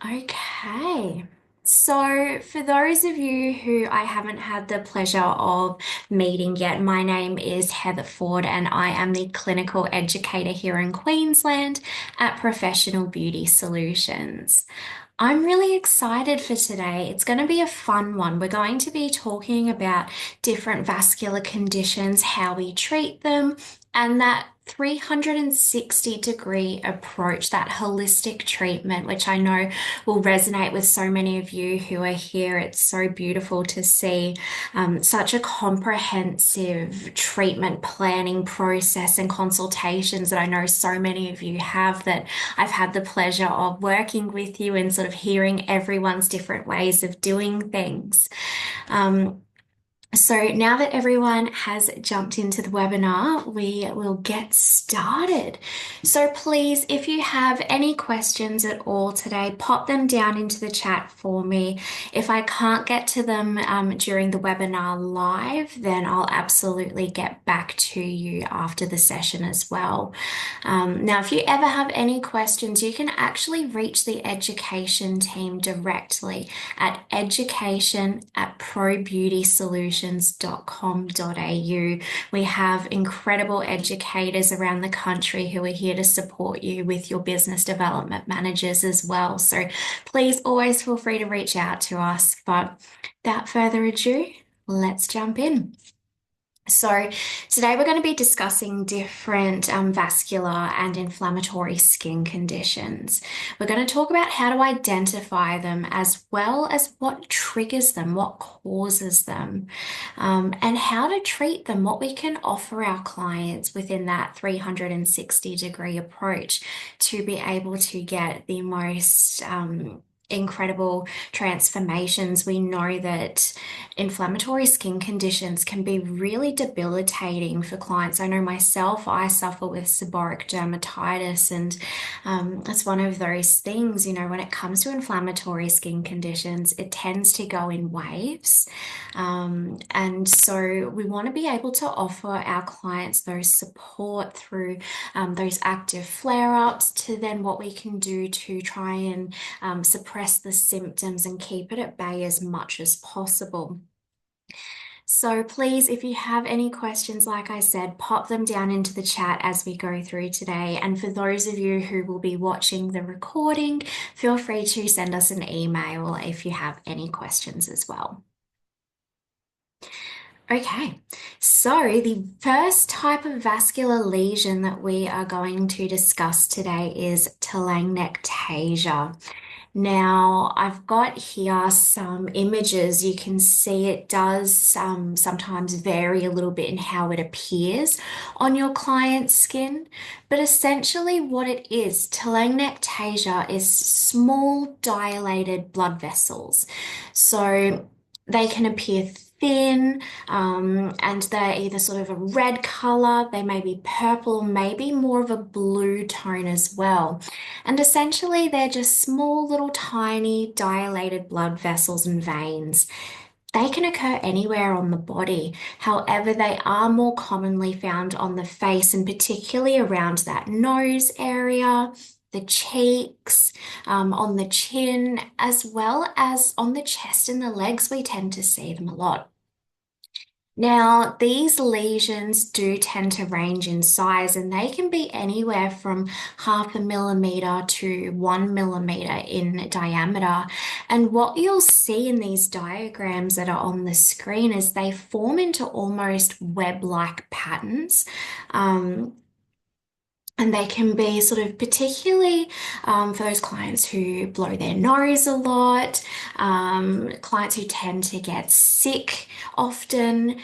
Okay. So, for those of you who I haven't had the pleasure of meeting yet, my name is Heather Ford and I am the clinical educator here in Queensland at Professional Beauty Solutions. I'm really excited for today. It's going to be a fun one. We're going to be talking about different vascular conditions, how we treat them, and that 360-degree approach, that holistic treatment, which I know will resonate with so many of you who are here. It's so beautiful to see such a comprehensive treatment planning process and consultations that I know so many of you have, that I've had the pleasure of working with you and sort of hearing everyone's different ways of doing things. Um, so now that everyone has jumped into the webinar, we will get started. So please, if you have any questions at all today, pop them down into the chat for me. If I can't get to them during the webinar live, then I'll absolutely get back to you after the session as well. Now, if you ever have any questions, you can actually reach the education team directly at education@probeautysolutions.com.au. We have incredible educators around the country who are here to support you with your business development managers as well. So please always feel free to reach out to us. But without further ado, let's jump in. So, today we're going to be discussing different vascular and inflammatory skin conditions. We're going to talk about how to identify them as well as what triggers them, what causes them, and how to treat them, what we can offer our clients within that 360-degree approach to be able to get the most incredible transformations. We know that inflammatory skin conditions can be really debilitating for clients. I know myself, I suffer with seborrheic dermatitis, and it's one of those things, when it comes to inflammatory skin conditions, it tends to go in waves. And so we want to be able to offer our clients those support through those active flare-ups to then what we can do to try and suppress the symptoms and keep it at bay as much as possible. So please, if you have any questions, like I said, pop them down into the chat as we go through today. And for those of you who will be watching the recording, feel free to send us an email if you have any questions as well. Okay, so the first type of vascular lesion that we are going to discuss today is telangiectasia. Now, I've got here some images. You can see it does sometimes vary a little bit in how it appears on your client's skin, but essentially what it is, telangiectasia is small dilated blood vessels. So they can appear thin, and they're either sort of a red color, they may be purple, maybe more of a blue tone as well. And essentially, they're just small, little, tiny, dilated blood vessels and veins. They can occur anywhere on the body. However, they are more commonly found on the face and particularly around that nose area, the cheeks, on the chin, as well as on the chest and the legs. We tend to see them a lot. Now, these lesions do tend to range in size and they can be anywhere from 0.5 millimeter to 1 millimeter in diameter. And what you'll see in these diagrams that are on the screen is they form into almost web-like patterns. And they can be sort of particularly for those clients who blow their nose a lot, clients who tend to get sick often.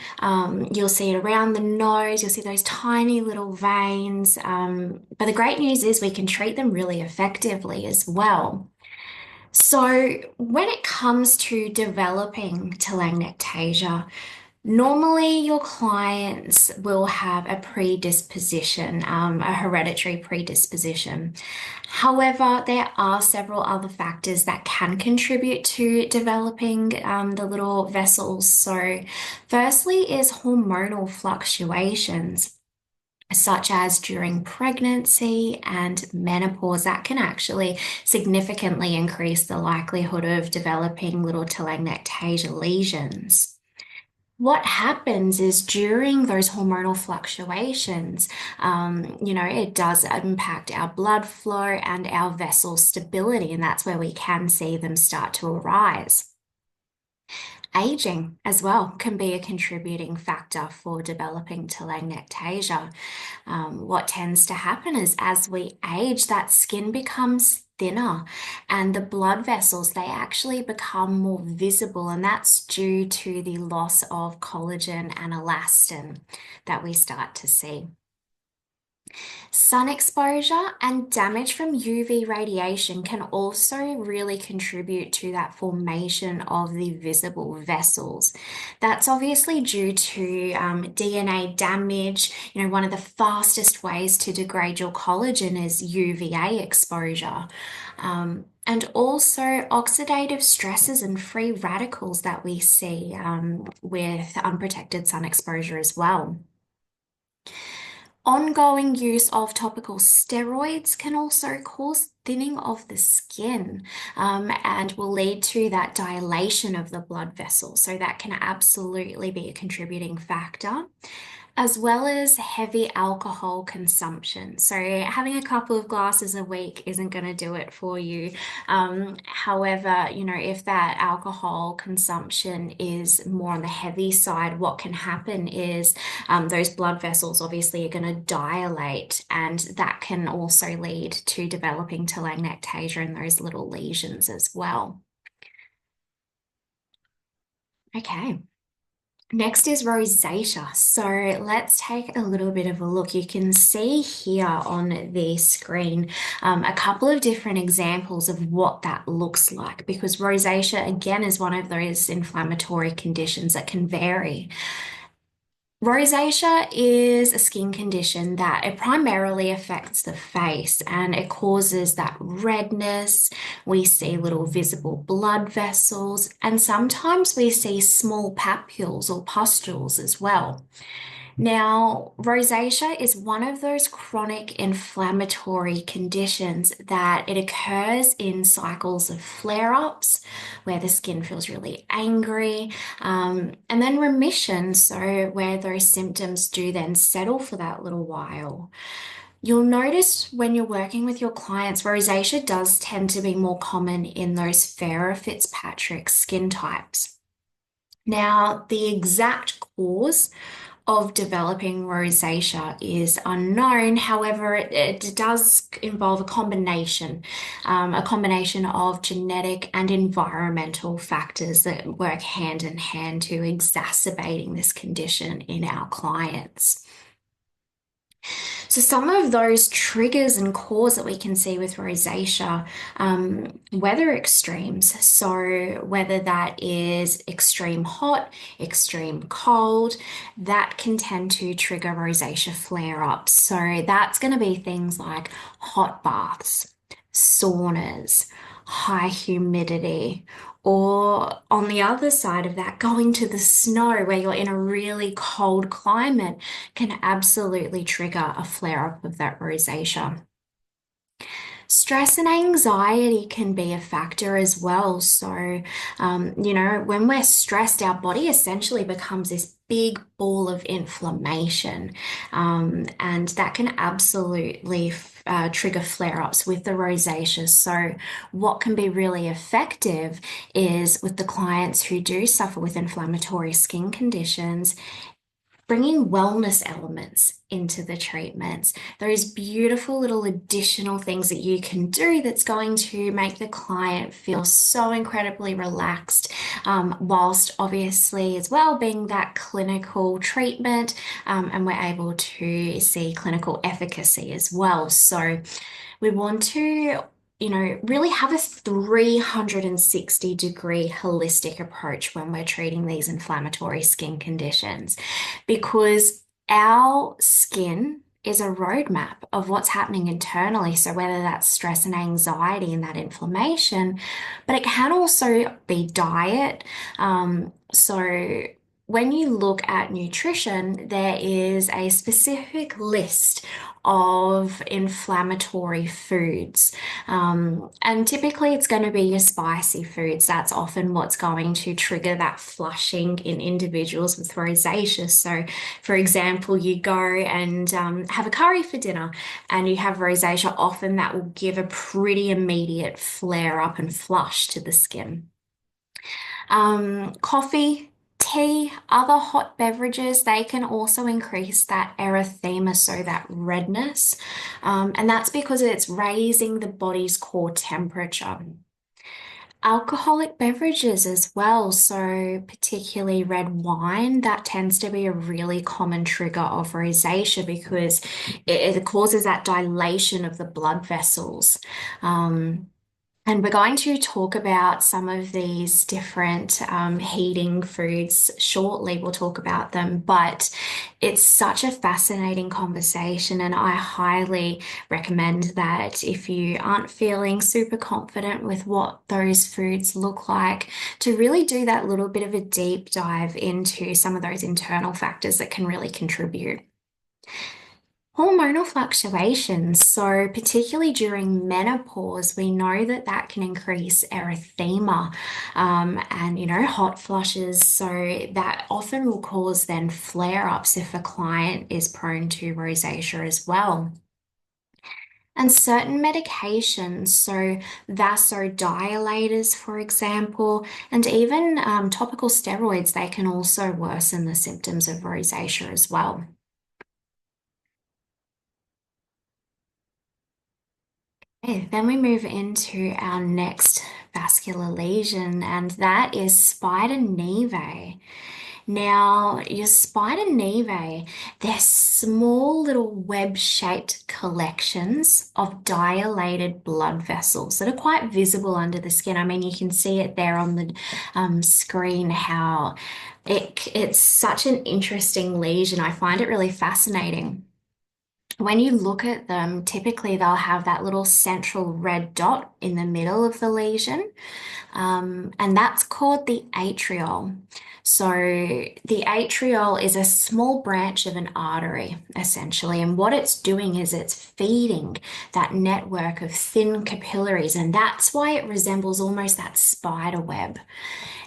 You'll see it around the nose, you'll see those tiny little veins. But the great news is we can treat them really effectively as well. So when it comes to developing telangiectasia, normally, your clients will have a predisposition, a hereditary predisposition. However, there are several other factors that can contribute to developing the little vessels. So, firstly, is hormonal fluctuations. such as during pregnancy and menopause, that can actually significantly increase the likelihood of developing little telangiectasia lesions. What happens is during those hormonal fluctuations, it does impact our blood flow and our vessel stability, and that's where we can see them start to arise. Aging as well can be a contributing factor for developing telangiectasia. What tends to happen is as we age, that skin becomes thinner and the blood vessels, they actually become more visible, and that's due to the loss of collagen and elastin that we start to see. Sun exposure and damage from UV radiation can also really contribute to that formation of the visible vessels. That's obviously due to DNA damage. One of the fastest ways to degrade your collagen is UVA exposure. And also oxidative stresses and free radicals that we see with unprotected sun exposure as well. Ongoing use of topical steroids can also cause thinning of the skin and will lead to that dilation of the blood vessels. So that can absolutely be a contributing factor, as well as heavy alcohol consumption. So having a couple of glasses a week isn't going to do it for you. However, if that alcohol consumption is more on the heavy side, what can happen is those blood vessels obviously are going to dilate, and that can also lead to developing telangiectasia and those little lesions as well. Okay. Next is rosacea. So let's take a little bit of a look. You can see here on the screen a couple of different examples of what that looks like, because rosacea, again, is one of those inflammatory conditions that can vary. Rosacea is a skin condition that it primarily affects the face, and it causes that redness. We see little visible blood vessels, and sometimes we see small papules or pustules as well. Now, rosacea is one of those chronic inflammatory conditions that it occurs in cycles of flare-ups where the skin feels really angry, and then remission, so where those symptoms do then settle for that little while. You'll notice when you're working with your clients, rosacea does tend to be more common in those fairer Fitzpatrick skin types. Now, the exact cause of developing rosacea is unknown. However, it does involve a combination of genetic and environmental factors that work hand in hand to exacerbating this condition in our clients. So some of those triggers and cause that we can see with rosacea, weather extremes. So whether that is extreme hot, extreme cold, that can tend to trigger rosacea flare-ups. So that's going to be things like hot baths, saunas, high humidity, or on the other side of that, going to the snow where you're in a really cold climate can absolutely trigger a flare-up of that rosacea. Stress and anxiety can be a factor as well. So, when we're stressed, our body essentially becomes this big ball of inflammation, and that can absolutely trigger flare-ups with the rosacea. So what can be really effective is with the clients who do suffer with inflammatory skin conditions, bringing wellness elements into the treatments, those beautiful little additional things that you can do that's going to make the client feel so incredibly relaxed, whilst obviously as well being that clinical treatment, and we're able to see clinical efficacy as well. So we want to really have a 360-degree holistic approach when we're treating these inflammatory skin conditions, because our skin is a roadmap of what's happening internally. So whether that's stress and anxiety and that inflammation, but it can also be diet. So when you look at nutrition, there is a specific list of inflammatory foods. And typically it's going to be your spicy foods. That's often what's going to trigger that flushing in individuals with rosacea. So, for example, you go and have a curry for dinner and you have rosacea, often that will give a pretty immediate flare up and flush to the skin. Coffee, tea, other hot beverages, they can also increase that erythema, so that redness. And that's because it's raising the body's core temperature. Alcoholic beverages as well, so particularly red wine, that tends to be a really common trigger of rosacea because it causes that dilation of the blood vessels. Um, and we're going to talk about some of these different heating foods shortly. We'll talk about them, but it's such a fascinating conversation, and I highly recommend that if you aren't feeling super confident with what those foods look like, to really do that little bit of a deep dive into some of those internal factors that can really contribute. Hormonal fluctuations. So, particularly during menopause, we know that that can increase erythema and, hot flushes. So, that often will cause then flare ups if a client is prone to rosacea as well. And certain medications, so vasodilators, for example, and even topical steroids, they can also worsen the symptoms of rosacea as well. Okay, then we move into our next vascular lesion, and that is spider nevi. Now, your spider nevi, they're small little web-shaped collections of dilated blood vessels that are quite visible under the skin. I mean, you can see it there on the screen how it's such an interesting lesion. I find it really fascinating. When you look at them, typically they'll have that little central red dot in the middle of the lesion, and that's called the atriole. So the atriole is a small branch of an artery, essentially, and what it's doing is it's feeding that network of thin capillaries, and that's why it resembles almost that spider web.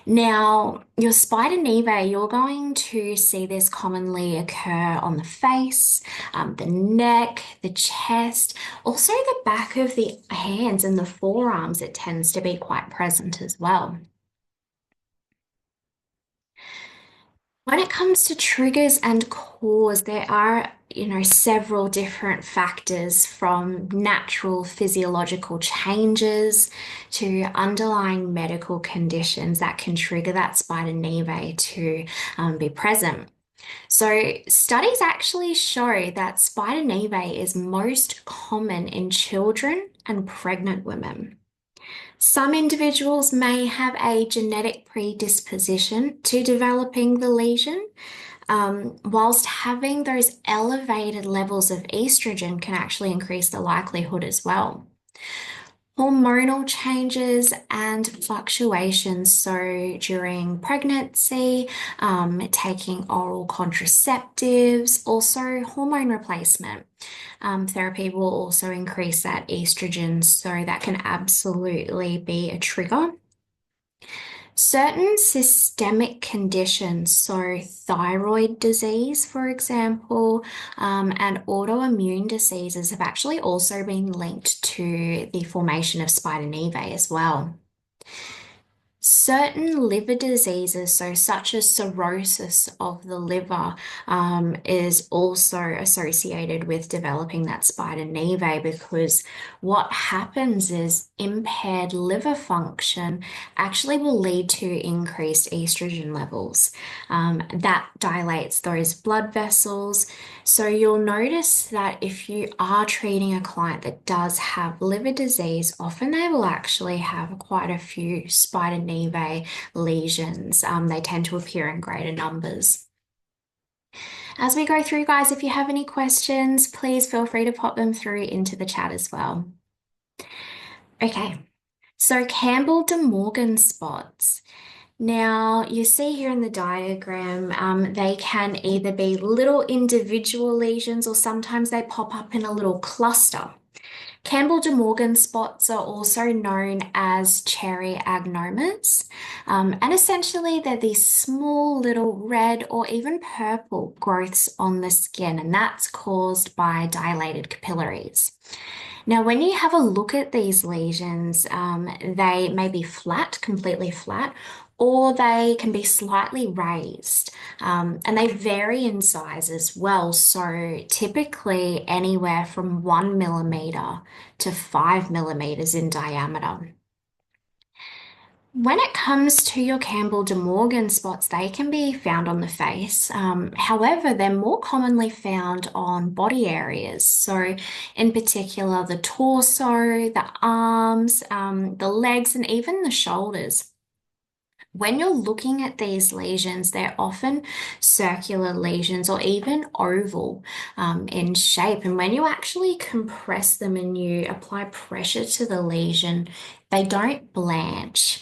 Now, your spider nevi, you're going to see this commonly occur on the face, the neck, the chest, also the back of the hands and the forearms. It tends to be quite present as well. When it comes to triggers and cause, there are, several different factors from natural physiological changes to underlying medical conditions that can trigger that spider nevi to be present. So, studies actually show that spider nevi is most common in children and pregnant women. Some individuals may have a genetic predisposition to developing the lesion, whilst having those elevated levels of estrogen can actually increase the likelihood as well. Hormonal changes and fluctuations, so during pregnancy, taking oral contraceptives, also hormone replacement. Therapy will also increase that estrogen, so that can absolutely be a trigger. Certain systemic conditions, so thyroid disease, for example, and autoimmune diseases have actually also been linked to the formation of spider nevi as well. Certain liver diseases, so such as cirrhosis of the liver, is also associated with developing that spider nevi because what happens is impaired liver function actually will lead to increased estrogen levels. That dilates those blood vessels. So you'll notice that if you are treating a client that does have liver disease, often they will actually have quite a few spider nevi lesions. They tend to appear in greater numbers. As we go through, guys, if you have any questions, please feel free to pop them through into the chat as well. Okay, so Campbell de Morgan spots. Now, you see here in the diagram, they can either be little individual lesions or sometimes they pop up in a little cluster. Campbell de Morgan spots are also known as cherry agnomas, and essentially they're these small little red or even purple growths on the skin, and that's caused by dilated capillaries. Now, when you have a look at these lesions, they may be flat, completely flat, or they can be slightly raised, and they vary in size as well. So, typically anywhere from 1 millimeter to 5 millimeters in diameter. When it comes to your Campbell de Morgan spots, they can be found on the face. However, they're more commonly found on body areas. So, in particular, the torso, the arms, the legs, and even the shoulders. When you're looking at these lesions, they're often circular lesions or even oval in shape. And when you actually compress them and you apply pressure to the lesion, they don't blanch.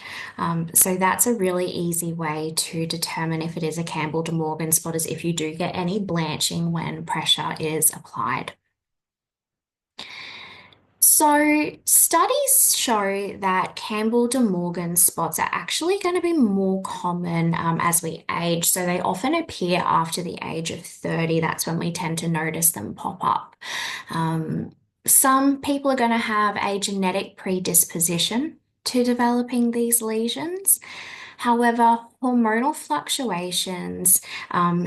So that's a really easy way to determine if it is a Campbell de Morgan spot, is if you do get any blanching when pressure is applied. So, studies show that Campbell de Morgan spots are actually going to be more common as we age. So, they often appear after the age of 30. That's when we tend to notice them pop up. Um, some people are going to have a genetic predisposition to developing these lesions. However, hormonal fluctuations,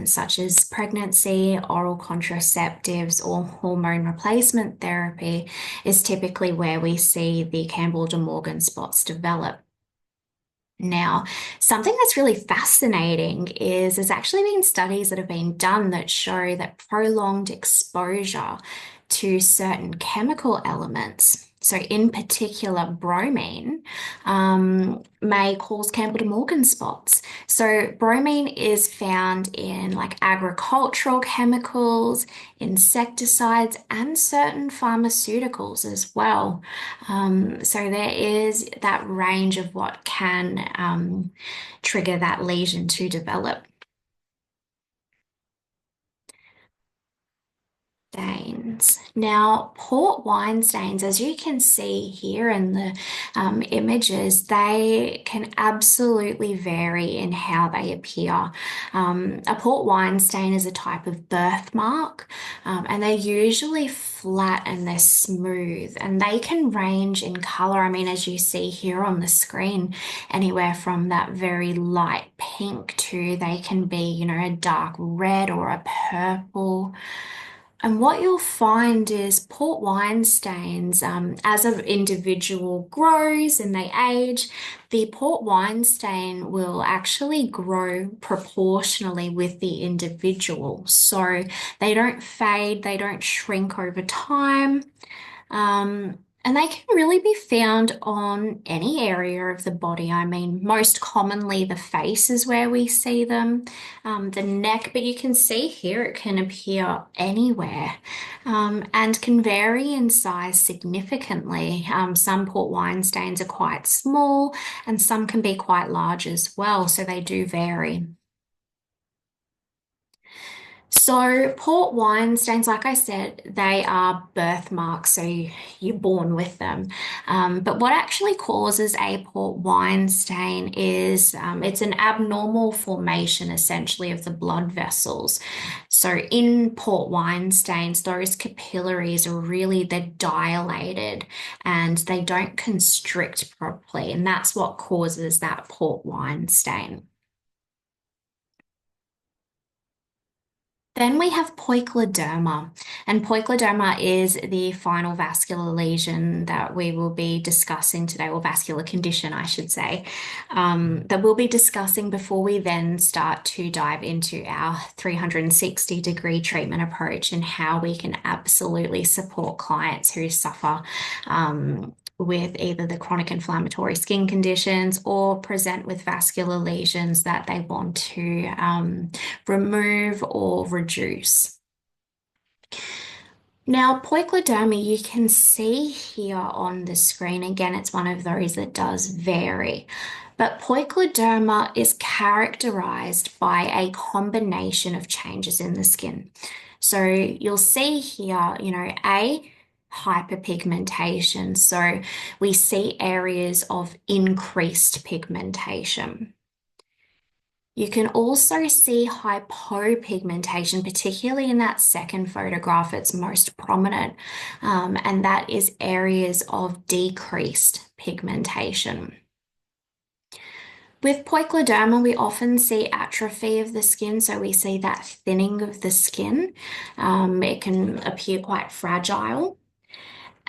such as pregnancy, oral contraceptives, or hormone replacement therapy, is typically where we see the Campbell de Morgan spots develop. Now, something that's really fascinating is there's actually been studies that have been done that show that prolonged exposure to certain chemical elements, so in particular bromine, may cause Campbell de Morgan spots. So bromine is found in like agricultural chemicals, insecticides, and certain pharmaceuticals as well. So there is that range of what can trigger that lesion to develop. Stains. Now, port wine stains, as you can see here in the images, they can absolutely vary in how they appear. A port wine stain is a type of birthmark, and they're usually flat and they're smooth, and they can range in color. I mean, as you see here on the screen, anywhere from that very light pink to they can be, a dark red or a purple. And what you'll find is port wine stains, as an individual grows and they age, the port wine stain will actually grow proportionally with the individual. So they don't fade, they don't shrink over time. And they can really be found on any area of the body. I mean, most commonly the face is where we see them, the neck, but you can see here it can appear anywhere, and can vary in size significantly. Some port wine stains are quite small and some can be quite large as well, so they do vary. So, port wine stains, like I said, they are birthmarks, so you're born with them. But what actually causes a port wine stain is it's an abnormal formation, essentially, of the blood vessels. So, in port wine stains, those capillaries are really, they're dilated and they don't constrict properly, and that's what causes that port wine stain. Then we have poikiloderma, and poikiloderma is the final vascular lesion that we will be discussing today, or vascular condition, I should say, that we'll be discussing before we then start to dive into our 360-degree treatment approach and how we can absolutely support clients who suffer with either the chronic inflammatory skin conditions or present with vascular lesions that they want to remove or reduce. Now, poikiloderma, you can see here on the screen, again, it's one of those that does vary, but poikiloderma is characterized by a combination of changes in the skin. So you'll see here, hyperpigmentation. So we see areas of increased pigmentation. You can also see hypopigmentation, particularly in that second photograph, it's most prominent, and that is areas of decreased pigmentation. With poikiloderma, we often see atrophy of the skin, so we see that thinning of the skin. It can appear quite fragile.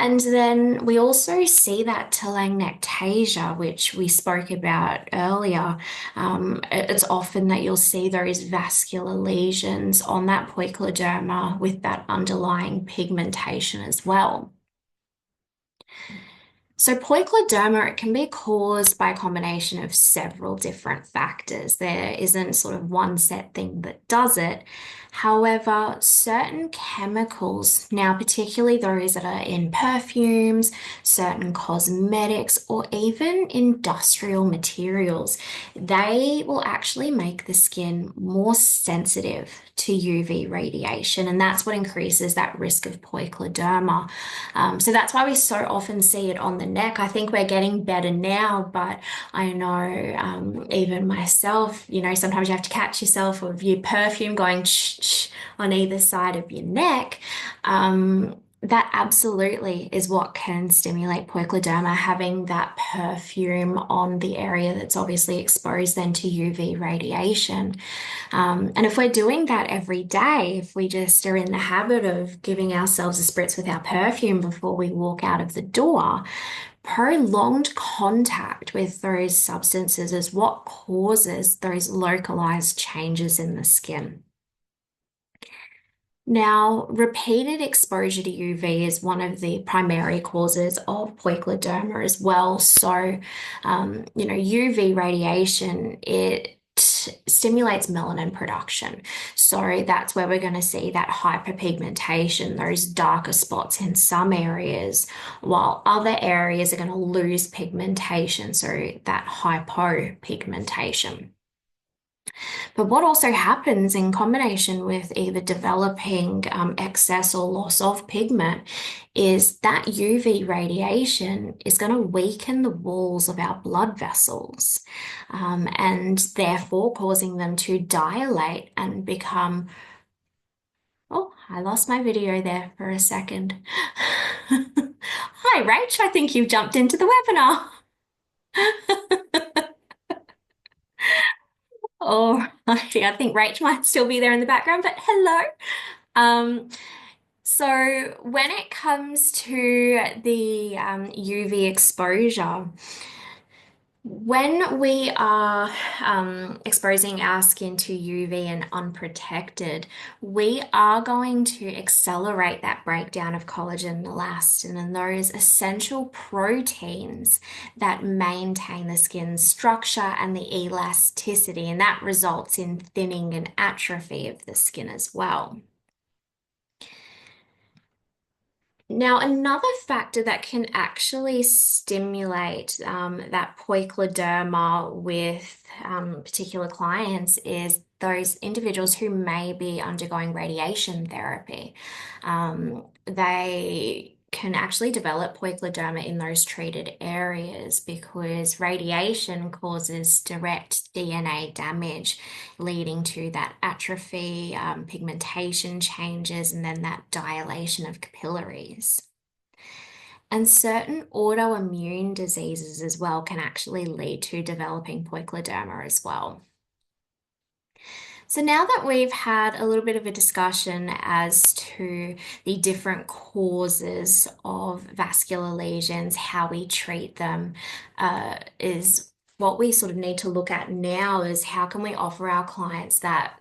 And then we also see that telangiectasia, which we spoke about earlier. It's often that you'll see those vascular lesions on that poikiloderma with that underlying pigmentation as well. So poikiloderma, it can be caused by a combination of several different factors. There isn't sort of one set thing that does it. However, certain chemicals, now particularly those that are in perfumes, certain cosmetics, or even industrial materials, they will actually make the skin more sensitive to UV radiation, and that's what increases that risk of poikiloderma. So that's why we so often see it on the neck. I think we're getting better now, but I know even myself, sometimes you have to catch yourself with your perfume going shh, shh on either side of your neck. That absolutely is what can stimulate poikiloderma, having that perfume on the area that's obviously exposed then to UV radiation. And if we're doing that every day, if we just are in the habit of giving ourselves a spritz with our perfume before we walk out of the door, prolonged contact with those substances is what causes those localized changes in the skin. Now, repeated exposure to UV is one of the primary causes of poikiloderma as well. So, UV radiation, it stimulates melanin production. So that's where we're going to see that hyperpigmentation, those darker spots in some areas, while other areas are going to lose pigmentation. So that hypopigmentation. But what also happens in combination with either developing excess or loss of pigment is that UV radiation is going to weaken the walls of our blood vessels, and therefore causing them to dilate and become. Oh, I lost my video there for a second. Hi, Rach. I think you've jumped into the webinar. Oh, I think Rach might still be there in the background, but hello. Um, so when it comes to the UV exposure, when we are exposing our skin to UV and unprotected, we are going to accelerate that breakdown of collagen and elastin and those essential proteins that maintain the skin's structure and the elasticity, and that results in thinning and atrophy of the skin as well. Now, another factor that can actually stimulate that poikiloderma with particular clients is those individuals who may be undergoing radiation therapy. They can actually develop poikiloderma in those treated areas because radiation causes direct DNA damage, leading to that atrophy, pigmentation changes, and then that dilation of capillaries. And certain autoimmune diseases as well can actually lead to developing poikiloderma as well. So now that we've had a little bit of a discussion as to the different causes of vascular lesions, how we treat them, is what we sort of need to look at now is how can we offer our clients that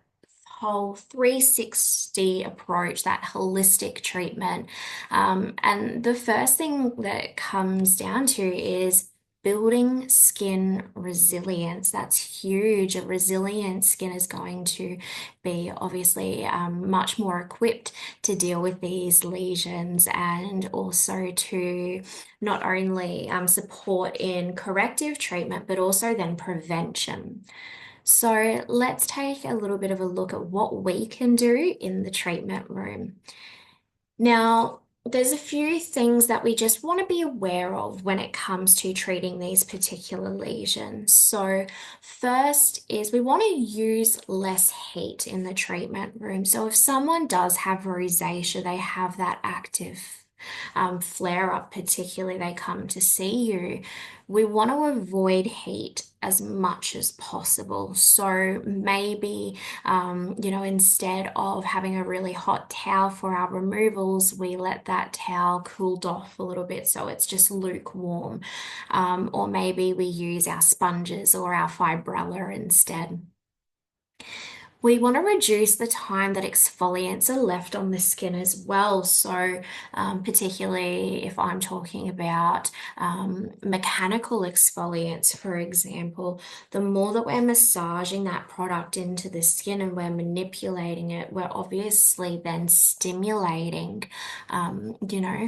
whole 360 approach, that holistic treatment. And the first thing that comes down to is building skin resilience. That's huge. A resilient skin is going to be obviously much more equipped to deal with these lesions and also to not only support in corrective treatment, but also then prevention. So let's take a little bit of a look at what we can do in the treatment room. Now, there's a few things that we just want to be aware of when it comes to treating these particular lesions. So, first is we want to use less heat in the treatment room. So, if someone does have rosacea, they have that active flare up, particularly they come to see you, we want to avoid heat as much as possible. So maybe, instead of having a really hot towel for our removals, we let that towel cool off a little bit so it's just lukewarm. Or maybe we use our sponges or our fibrella instead. We want to reduce the time that exfoliants are left on the skin as well. So, particularly if I'm talking about mechanical exfoliants, for example, the more that we're massaging that product into the skin and we're manipulating it, we're obviously then stimulating,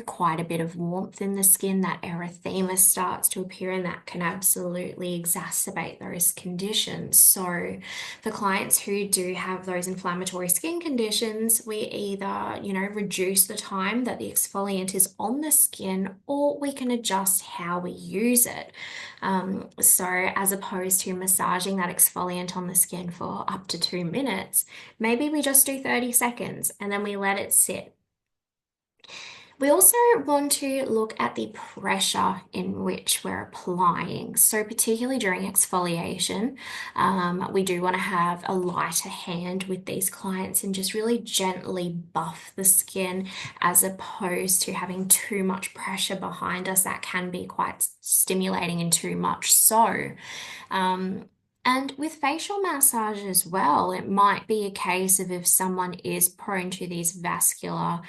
quite a bit of warmth in the skin. That erythema starts to appear, and that can absolutely exacerbate those conditions. So, for clients who do have those inflammatory skin conditions, we either, reduce the time that the exfoliant is on the skin, or we can adjust how we use it. So as opposed to massaging that exfoliant on the skin for up to 2 minutes, maybe we just do 30 seconds and then we let it sit. We also want to look at the pressure in which we're applying. So, particularly during exfoliation, we do want to have a lighter hand with these clients and just really gently buff the skin as opposed to having too much pressure behind us. That can be quite stimulating and too much. So, and with facial massage as well, it might be a case of if someone is prone to these vascular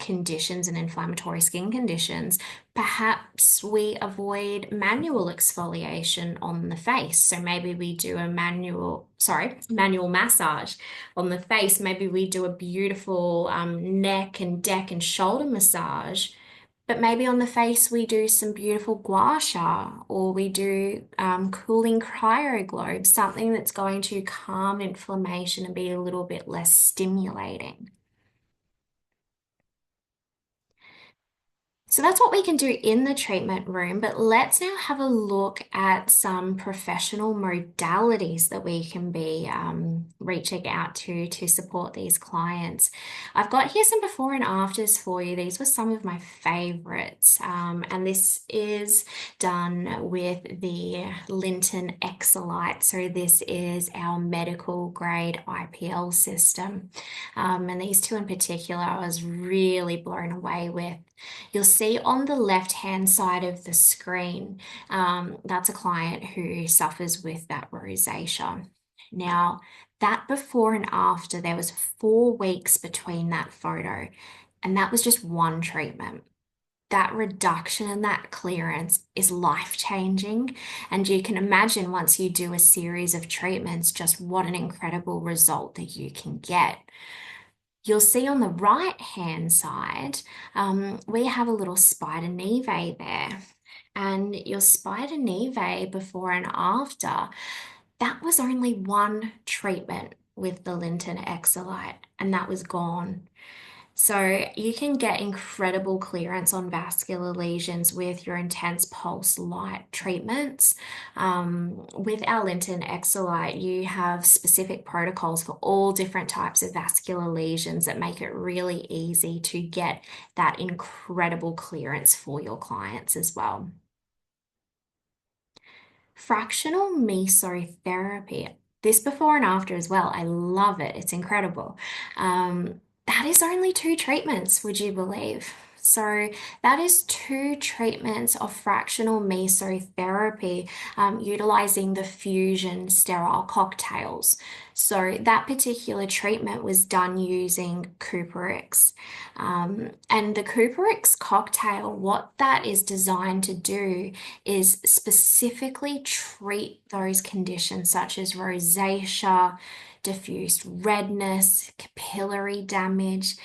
conditions and inflammatory skin conditions, perhaps we avoid manual exfoliation on the face. So maybe we do a manual massage on the face. Maybe we do a beautiful neck and deck and shoulder massage. But maybe on the face, we do some beautiful gua sha, or we do cooling cryoglobes, something that's going to calm inflammation and be a little bit less stimulating. So that's what we can do in the treatment room, but let's now have a look at some professional modalities that we can be reaching out to support these clients. I've got here some before and afters for you. These were some of my favorites, and this is done with the Linton Exolite. So this is our medical grade IPL system, and these two in particular I was really blown away with. You'll see on the left-hand side of the screen, that's a client who suffers with that rosacea. Now, that before and after, there was 4 weeks between that photo, and that was just one treatment. That reduction and that clearance is life-changing, and you can imagine once you do a series of treatments, just what an incredible result that you can get. You'll see on the right-hand side, we have a little spider neve there. And your spider neve before and after, that was only one treatment with the Linton Exolite, and that was gone. So you can get incredible clearance on vascular lesions with your intense pulse light treatments. With our Linton Exolite, you have specific protocols for all different types of vascular lesions that make it really easy to get that incredible clearance for your clients as well. Fractional mesotherapy. This before and after as well. I love it. It's incredible. That is only 2 treatments, would you believe? So that is two treatments of fractional mesotherapy utilizing the fusion sterile cocktails. So that particular treatment was done using Couperix. And the Couperix cocktail, what that is designed to do is specifically treat those conditions such as rosacea, diffuse redness, capillary damage.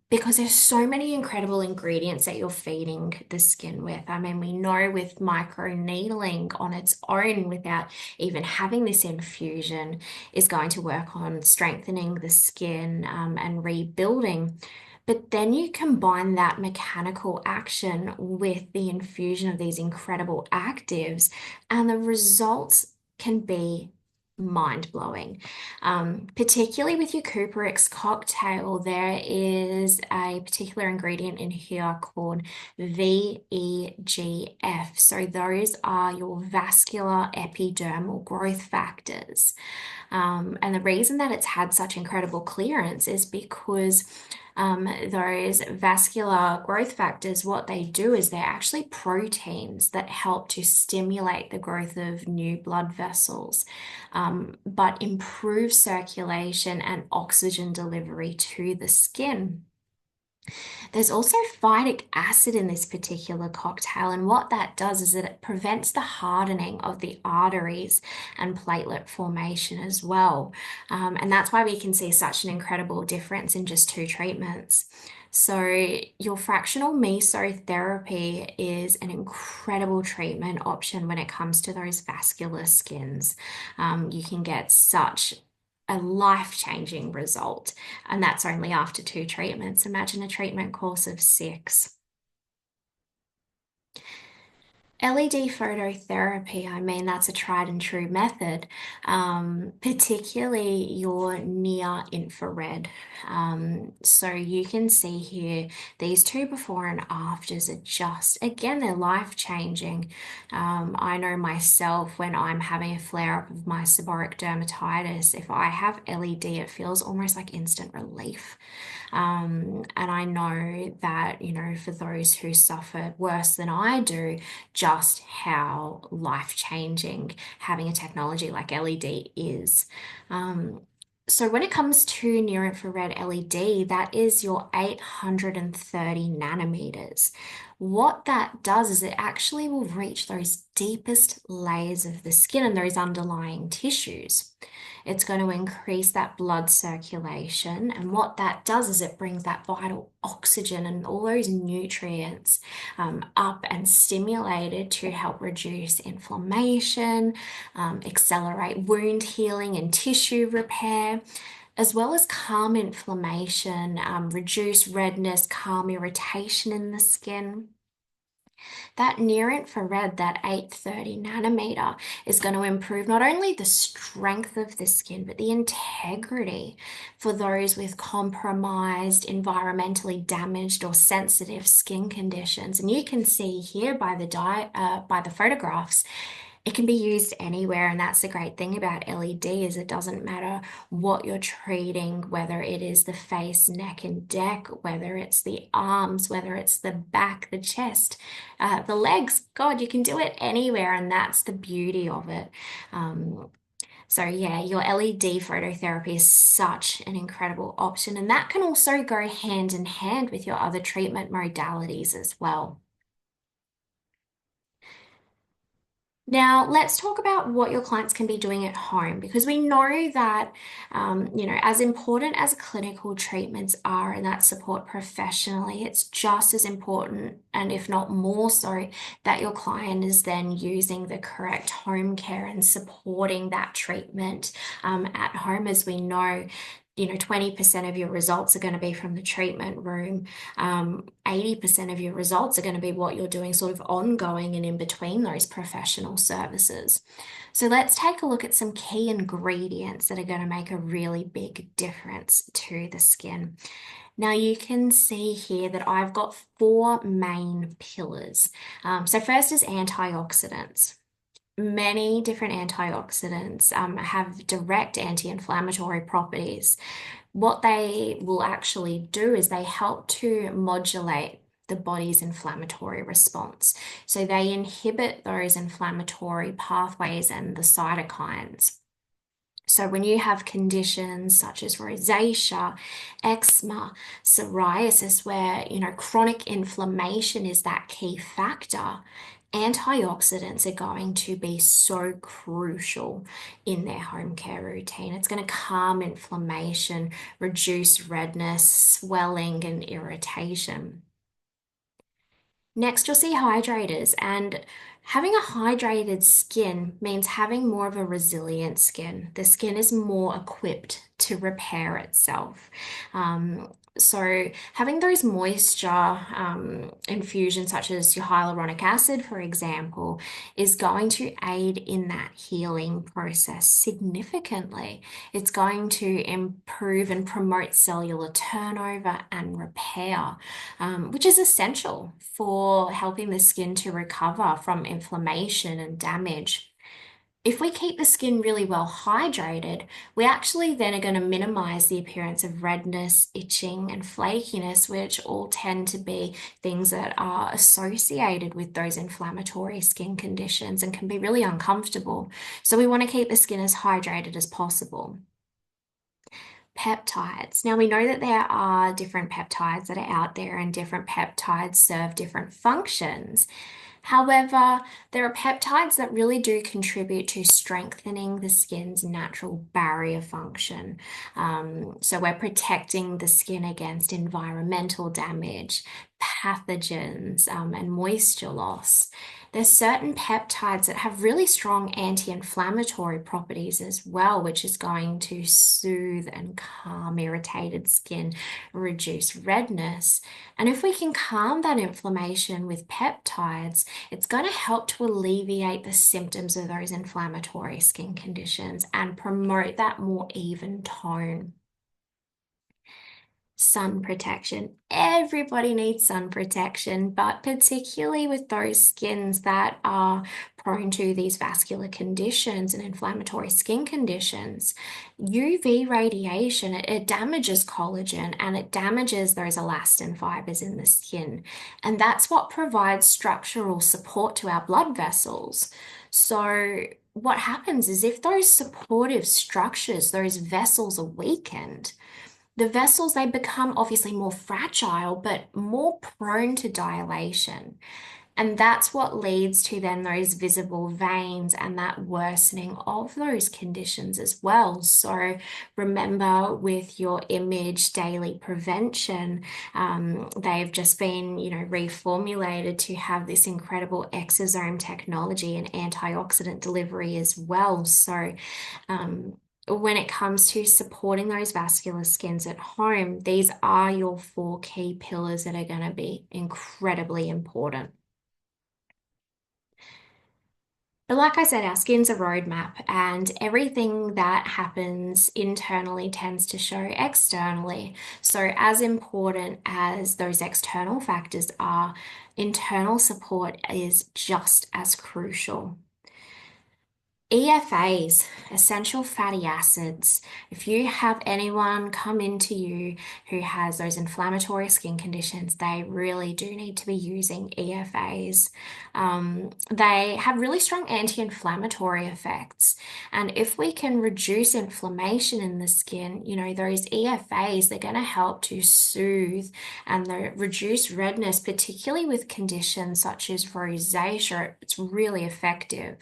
Because there's so many incredible ingredients that you're feeding the skin with. I mean, we know with micro needling on its own, without even having this infusion, is going to work on strengthening the skin and rebuilding. But then you combine that mechanical action with the infusion of these incredible actives, and the results can be mind blowing. Particularly with your Couperix cocktail, there is a particular ingredient in here called VEGF. So those are your vascular epidermal growth factors. And the reason that it's had such incredible clearance is because those vascular growth factors, what they do is they're actually proteins that help to stimulate the growth of new blood vessels, but improve circulation and oxygen delivery to the skin. There's also phytic acid in this particular cocktail, and what that does is that it prevents the hardening of the arteries and platelet formation as well. And that's why we can see such an incredible difference in just two treatments. So, your fractional mesotherapy is an incredible treatment option when it comes to those vascular skins. You can get such a life-changing result, and that's only after two treatments. Imagine a treatment course of six. LED phototherapy, I mean, that's a tried and true method, particularly your near infrared. So you can see here, these two before and afters are just, again, they're life changing. I know myself when I'm having a flare up of my seborrheic dermatitis, if I have LED, it feels almost like instant relief. And I know that, for those who suffered worse than I do, just how life-changing having a technology like LED is. So when it comes to near-infrared LED, that is your 830 nanometers. What that does is it actually will reach those deepest layers of the skin and those underlying tissues. It's going to increase that blood circulation. And what that does is it brings that vital oxygen and all those nutrients up and stimulated to help reduce inflammation, accelerate wound healing and tissue repair, as well as calm inflammation, reduce redness, calm irritation in the skin. That near infrared, that 830 nanometer, is going to improve not only the strength of the skin, but the integrity for those with compromised, environmentally damaged, or sensitive skin conditions. And you can see here by the photographs, it can be used anywhere, and that's the great thing about LED is it doesn't matter what you're treating, whether it is the face, neck, and neck, whether it's the arms, whether it's the back, the chest, the legs. God, you can do it anywhere, and that's the beauty of it. So yeah, your LED phototherapy is such an incredible option, and that can also go hand in hand with your other treatment modalities as well. Now, let's talk about what your clients can be doing at home because we know that, as important as clinical treatments are and that support professionally, it's just as important, and if not more so, that your client is then using the correct home care and supporting that treatment at home. As we know, 20% of your results are going to be from the treatment room. 80% of your results are going to be what you're doing sort of ongoing and in between those professional services. So let's take a look at some key ingredients that are going to make a really big difference to the skin. Now you can see here that I've got four main pillars. So first is antioxidants. Many different antioxidants have direct anti-inflammatory properties. what they will actually do is they help to modulate the body's inflammatory response. So they inhibit those inflammatory pathways and the cytokines. So when you have conditions such as rosacea, eczema, psoriasis, where, chronic inflammation is that key factor, antioxidants are going to be so crucial in their home care routine. It's going to calm inflammation, reduce redness, swelling, and irritation. Next, you'll see hydrators, and having a hydrated skin means having more of a resilient skin. The skin is more equipped to repair itself. So, having those moisture infusions, such as your hyaluronic acid, for example, is going to aid in that healing process significantly. It's going to improve and promote cellular turnover and repair, which is essential for helping the skin to recover from inflammation and damage. If we keep the skin really well hydrated, we actually then are going to minimize the appearance of redness, itching, and flakiness, which all tend to be things that are associated with those inflammatory skin conditions and can be really uncomfortable. So we want to keep the skin as hydrated as possible. Peptides. Now, we know that there are different peptides that are out there, and different peptides serve different functions. However, there are peptides that really do contribute to strengthening the skin's natural barrier function. So we're protecting the skin against environmental damage, pathogens, and moisture loss. There's certain peptides that have really strong anti-inflammatory properties as well, which is going to soothe and calm irritated skin, reduce redness. And if we can calm that inflammation with peptides, it's going to help to alleviate the symptoms of those inflammatory skin conditions and promote that more even tone. Sun protection. Everybody needs sun protection, but particularly with those skins that are prone to these vascular conditions and inflammatory skin conditions, UV radiation, it damages collagen and it damages those elastin fibers in the skin. And that's what provides structural support to our blood vessels. So what happens is if those supportive structures, those vessels are weakened, the vessels, they become obviously more fragile, but more prone to dilation. And that's what leads to then those visible veins and that worsening of those conditions as well. So remember with your image daily prevention, they've just been, reformulated to have this incredible exosome technology and antioxidant delivery as well. So when it comes to supporting those vascular skins at home, these are your 4 key pillars that are going to be incredibly important. But like I said, our skin's a roadmap, and everything that happens internally tends to show externally. So, as important as those external factors are, internal support is just as crucial. EFAs, essential fatty acids. If you have anyone come into you who has those inflammatory skin conditions, they really do need to be using EFAs. They have really strong anti-inflammatory effects. And if we can reduce inflammation in the skin, those EFAs, they're going to help to soothe and reduce redness, particularly with conditions such as rosacea. It's really effective.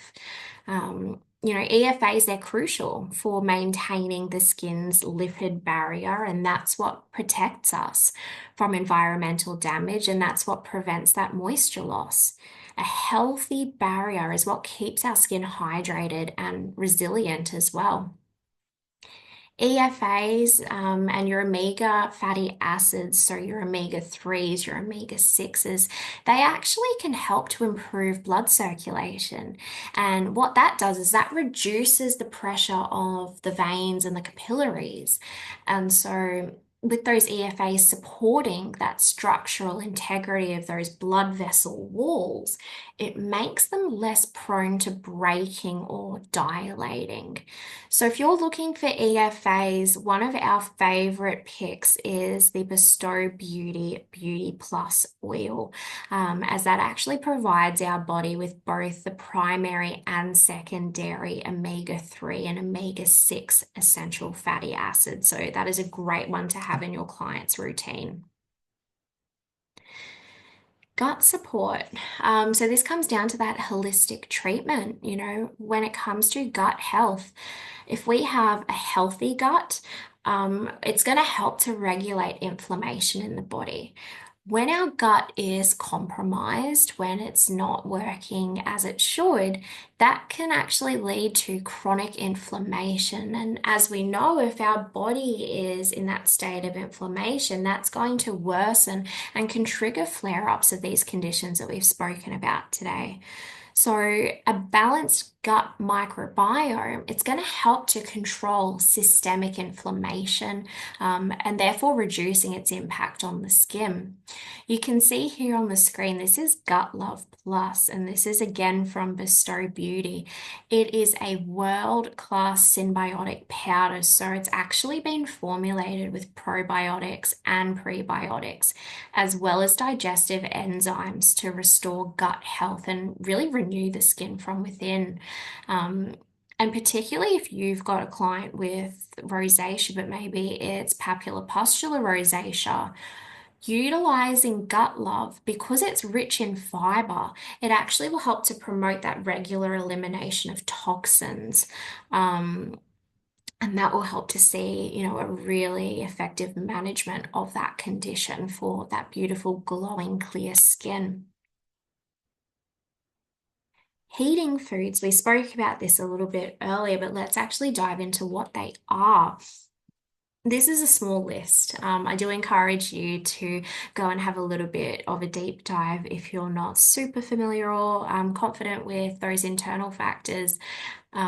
EFAs, they're crucial for maintaining the skin's lipid barrier, and that's what protects us from environmental damage, and that's what prevents that moisture loss. A healthy barrier is what keeps our skin hydrated and resilient as well. EFAs and your omega fatty acids, so your omega 3s, your omega 6s, they actually can help to improve blood circulation. And what that does is that reduces the pressure of the veins and the capillaries. And so with those EFAs supporting that structural integrity of those blood vessel walls, it makes them less prone to breaking or dilating. So if you're looking for EFAs, one of our favorite picks is the Bestow Beauty Plus oil, as that actually provides our body with both the primary and secondary omega-3 and omega-6 essential fatty acids. So that is a great one to have in your client's routine. Gut support. So this comes down to that holistic treatment. When it comes to gut health, if we have a healthy gut, it's going to help to regulate inflammation in the body. When our gut is compromised, when it's not working as it should, that can actually lead to chronic inflammation. And as we know, if our body is in that state of inflammation, that's going to worsen and can trigger flare-ups of these conditions that we've spoken about today. So a balanced gut microbiome, it's going to help to control systemic inflammation, and therefore reducing its impact on the skin. You can see here on the screen, this is Gut Love Plus, and this is again from Bestow Beauty. It is a world-class symbiotic powder, so it's actually been formulated with probiotics and prebiotics, as well as digestive enzymes to restore gut health and really renew the skin from within. And particularly if you've got a client with rosacea, but maybe it's papulopustular rosacea, utilizing Gut Love, because it's rich in fiber, it actually will help to promote that regular elimination of toxins. And that will help to see, a really effective management of that condition for that beautiful, glowing, clear skin. Heating foods, we spoke about this a little bit earlier, but let's actually dive into what they are. This is a small list. I do encourage you to go and have a little bit of a deep dive if you're not super familiar or confident with those internal factors. But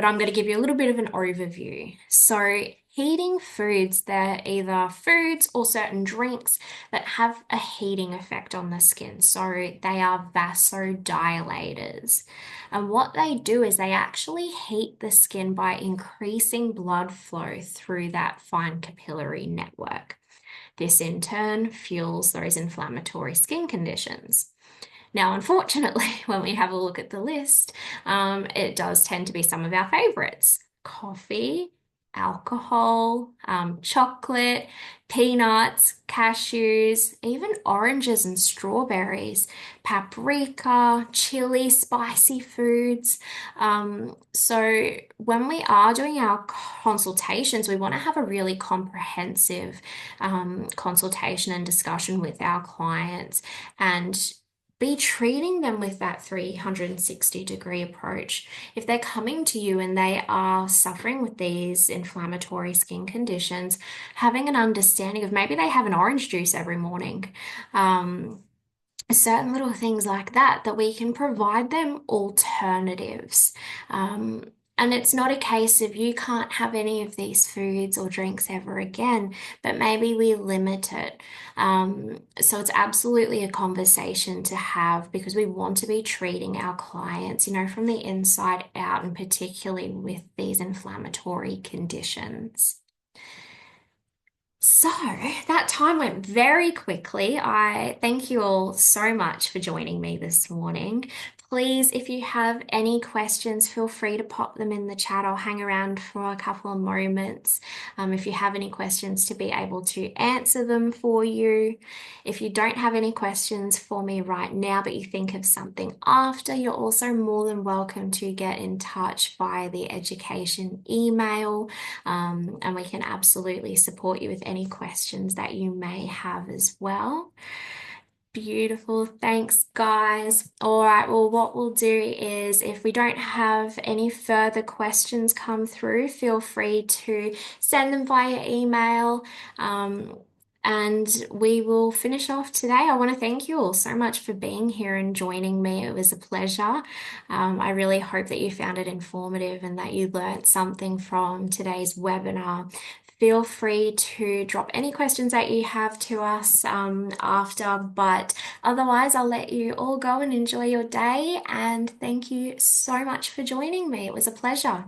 I'm going to give you a little bit of an overview. So heating foods, they're either foods or certain drinks that have a heating effect on the skin. So they are vasodilators. And what they do is they actually heat the skin by increasing blood flow through that fine capillary network. This in turn fuels those inflammatory skin conditions. Now, unfortunately, when we have a look at the list, it does tend to be some of our favorites: coffee, alcohol, chocolate, peanuts, cashews, even oranges and strawberries, paprika, chili, spicy foods. So when we are doing our consultations, we want to have a really comprehensive consultation and discussion with our clients, and be treating them with that 360-degree approach. If they're coming to you and they are suffering with these inflammatory skin conditions, having an understanding of maybe they have an orange juice every morning, certain little things like that, that we can provide them alternatives. And it's not a case of you can't have any of these foods or drinks ever again, but maybe we limit it. So it's absolutely a conversation to have, because we want to be treating our clients, from the inside out, and particularly with these inflammatory conditions. So that time went very quickly. I thank you all so much for joining me this morning. Please, if you have any questions, feel free to pop them in the chat. I'll hang around for a couple of moments if you have any questions, to be able to answer them for you. If you don't have any questions for me right now, but you think of something after, you're also more than welcome to get in touch via the education email, and we can absolutely support you with any questions that you may have as well. Beautiful. Thanks, guys. All right. Well, what we'll do is, if we don't have any further questions come through, feel free to send them via email. And we will finish off today. I want to thank you all so much for being here and joining me. It was a pleasure. I really hope that you found it informative and that you learned something from today's webinar. feel free to drop any questions that you have to us after. But otherwise, I'll let you all go and enjoy your day. And thank you so much for joining me. It was a pleasure.